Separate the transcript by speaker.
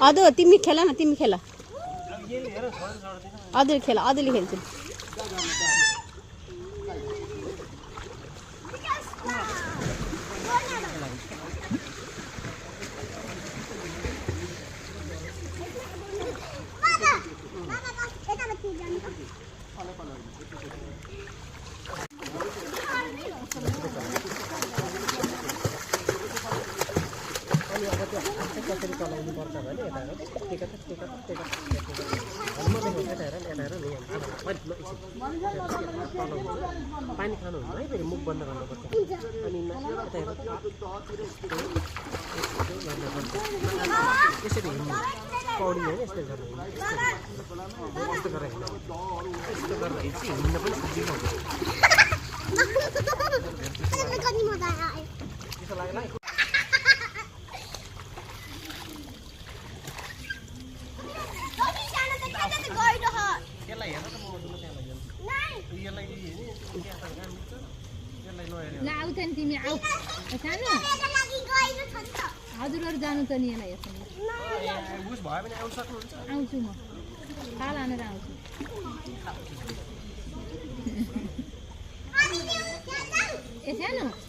Speaker 1: अदु तिमी खेल न तिमी खेल अदुले खेल अदुले खेल्छु
Speaker 2: कसरी चलाउनु पर्छ भने पानी खानुहुन्छ है फेरि मुख बन्द गर्नुपर्छ अनि यसरी हिँड्नु पौडी होइन यस्तो गरेर यस्तो गरेर यस्तो गरेर हिँड्न पनि सजिलो हुन्छ त्यसो लाग्ला
Speaker 3: तिमी आऊ हजुरहरू जानु त नि यसलाई आउँछु म थाहा लानेर आउँछु ए सानो